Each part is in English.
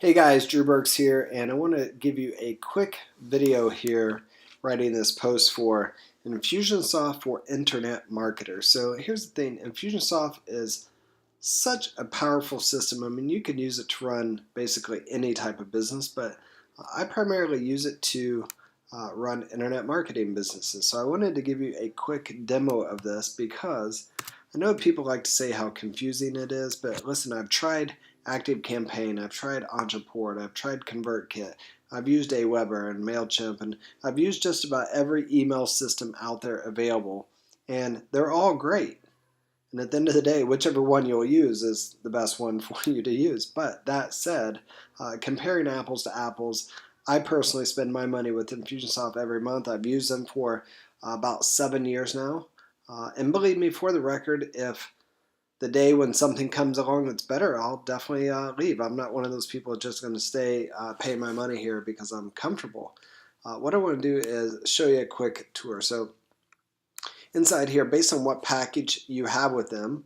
Hey guys, Drew Burks here, and I want to give you a quick video here writing this post for Infusionsoft for internet marketers. So here's the thing, Infusionsoft is such a powerful system. I mean, you can use it to run basically any type of business, but I primarily use it to run internet marketing businesses. So I wanted to give you a quick demo of this because I know people like to say how confusing it is, but listen, I've tried ActiveCampaign, I've tried Entreport, I've tried ConvertKit, I've used Aweber and MailChimp, and I've used just about every email system out there available, and they're all great. And at the end of the day, whichever one you'll use is the best one for you to use. But that said, comparing apples to apples, I personally spend my money with Infusionsoft every month. I've used them for about 7 years now. And believe me, for the record, if the day when something comes along that's better, I'll definitely leave. I'm not one of those people just going to stay paying my money here because I'm comfortable. What I want to do is show you a quick tour. So inside here, based on what package you have with them,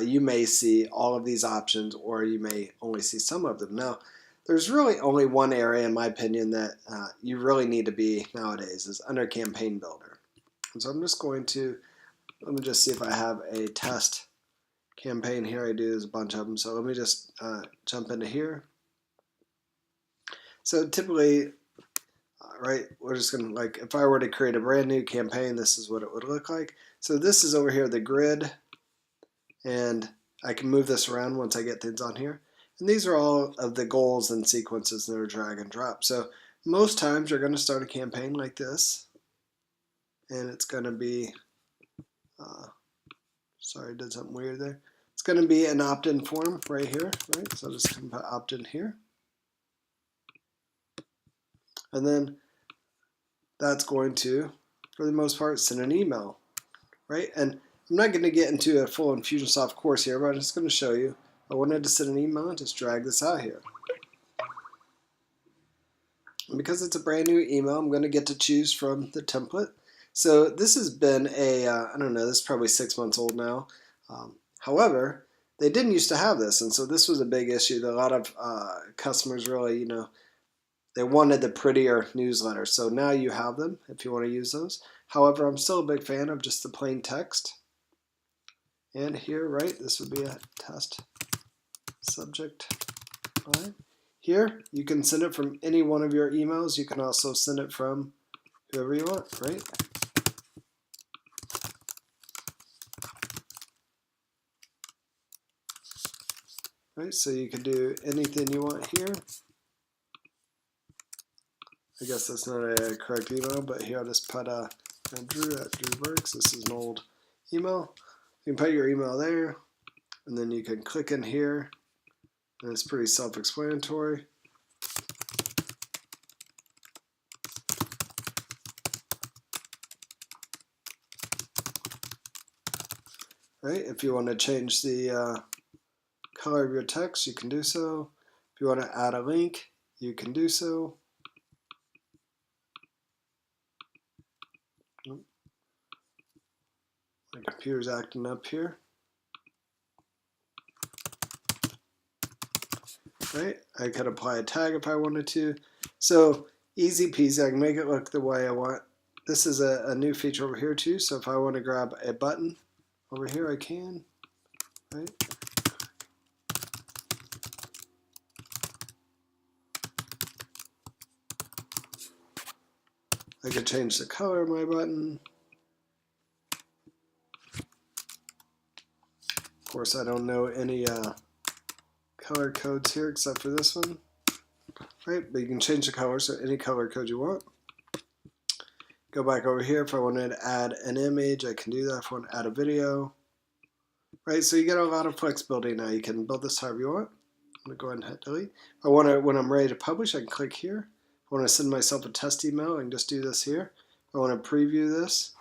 you may see all of these options or you may only see some of them. Now, there's really only one area, in my opinion, that you really need to be nowadays is under Campaign Builder. And so I'm just going to, let me just see if I have a test campaign here. I do, there's a bunch of them. So let me just jump into here. So typically, right, we're just going to, like, if I were to create a brand new campaign, this is what it would look like. So this is over here, the grid, and I can move this around once I get things on here. And these are all of the goals and sequences that are drag and drop. So most times you're going to start a campaign like this, and it's going to be, sorry, I did something weird there. It's going to be an opt-in form right here, right? So I'm just going to put opt-in here. And then that's going to, for the most part, send an email, right? And I'm not going to get into a full Infusionsoft course here, but I'm just going to show you. I wanted to send an email and just drag this out here. And because it's a brand new email, I'm going to get to choose from the template. So this has been a, I don't know, this is probably 6 months old now. However, they didn't used to have this, and so this was a big issue that a lot of customers really, they wanted the prettier newsletter. So now you have them if you want to use those. However, I'm still a big fan of just the plain text. And here, right, this would be a test subject line. Here, you can send it from any one of your emails. You can also send it from whoever you want, right? Right, so you can do anything you want here. I guess that's not a correct email, but here I'll just put Drew at Drew Burks. This is an old email. You can put your email there, and then you can click in here, and it's pretty self-explanatory. Right, if you want to change the color of your text, you can do so. If you want to add a link, you can do so. My computer's acting up here. Right, I could apply a tag if I wanted to. So easy peasy, I can make it look the way I want. This is a new feature over here too, so if I want to grab a button over here, I can. Right. I could change the color of my button. Of course, I don't know any color codes here except for this one. Right, but you can change the color, so any color code you want. Go back over here. If I wanted to add an image, I can do that. If I want to add a video. Right, so you get a lot of flexibility now. You can build this however you want. I'm going to go ahead and hit delete. If I want to, when I'm ready to publish, I can click here. If I want to send myself a test email, I can just do this here. If I want to preview this,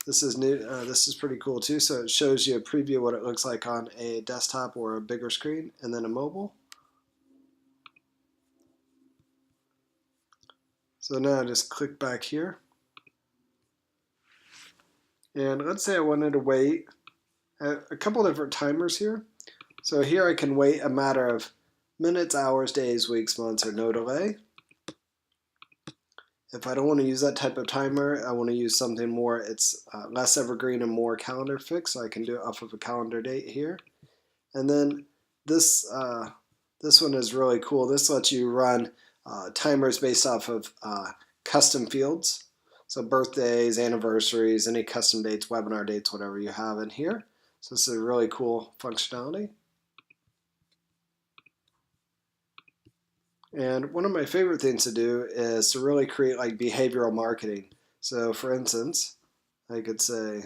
this is new. This is pretty cool too. So it shows you a preview of what it looks like on a desktop or a bigger screen, and then a mobile. So now I just click back here. And let's say I wanted to wait a couple different timers here. So here I can wait a matter of minutes, hours, days, weeks, months, or no delay. If I don't want to use that type of timer, I want to use something more, it's less evergreen and more calendar fixed, so I can do it off of a calendar date here. And then this one is really cool. This lets you run timers based off of custom fields. So birthdays, anniversaries, any custom dates, webinar dates, whatever you have in here. So this is a really cool functionality. And one of my favorite things to do is to really create like behavioral marketing. So for instance, I could say,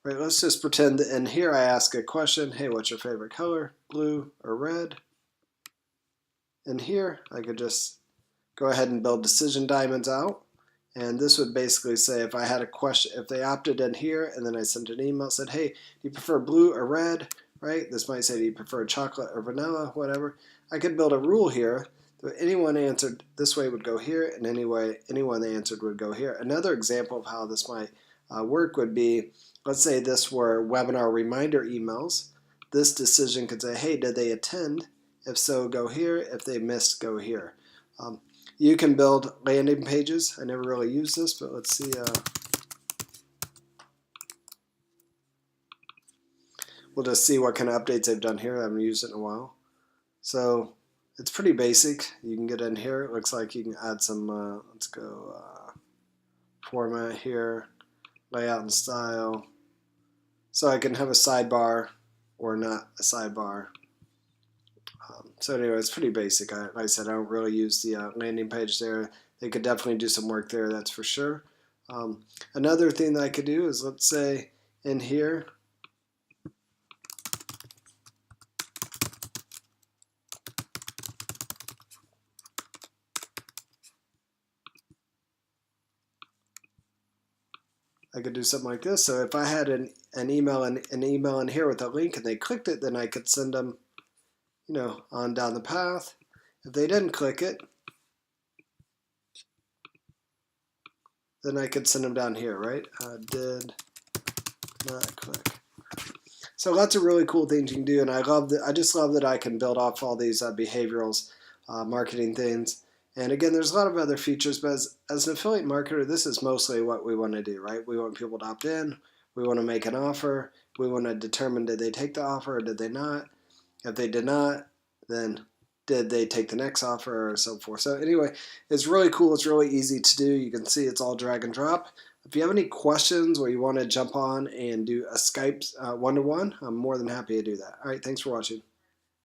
right, let's just pretend that in here I ask a question, hey, what's your favorite color, blue or red? In here, I could just go ahead and build decision diamonds out. And this would basically say if I had a question, if they opted in here and then I sent an email, said, hey, do you prefer blue or red, right? This might say, do you prefer chocolate or vanilla, whatever. I could build a rule here that anyone answered this way would go here, and anyone they answered would go here. Another example of how this might work would be, let's say this were webinar reminder emails. This decision could say, hey, did they attend? If so, go here. If they missed, go here. You can build landing pages. I never really used this, but let's see. We'll just see what kind of updates they've done here. I haven't used it in a while. So it's pretty basic. You can get in here. It looks like you can add some, let's go format here, layout and style. So I can have a sidebar or not a sidebar. So anyway, it's pretty basic. Like I said, I don't really use the landing page there. They could definitely do some work there, that's for sure. Another thing that I could do is, let's say in here, I could do something like this. So if I had an email in here with a link and they clicked it, then I could send them, on down the path. If they didn't click it, then I could send them down here, right? Did not click. So lots of really cool things you can do, and I just love that I can build off all these behaviorals, marketing things. And again, there's a lot of other features, but as an affiliate marketer, this is mostly what we want to do, right? We want people to opt in. We want to make an offer. We want to determine, did they take the offer or did they not? If they did not, then did they take the next offer or so forth. So anyway, it's really cool. It's really easy to do. You can see it's all drag and drop. If you have any questions or you want to jump on and do a Skype one-to-one, I'm more than happy to do that. All right, thanks for watching.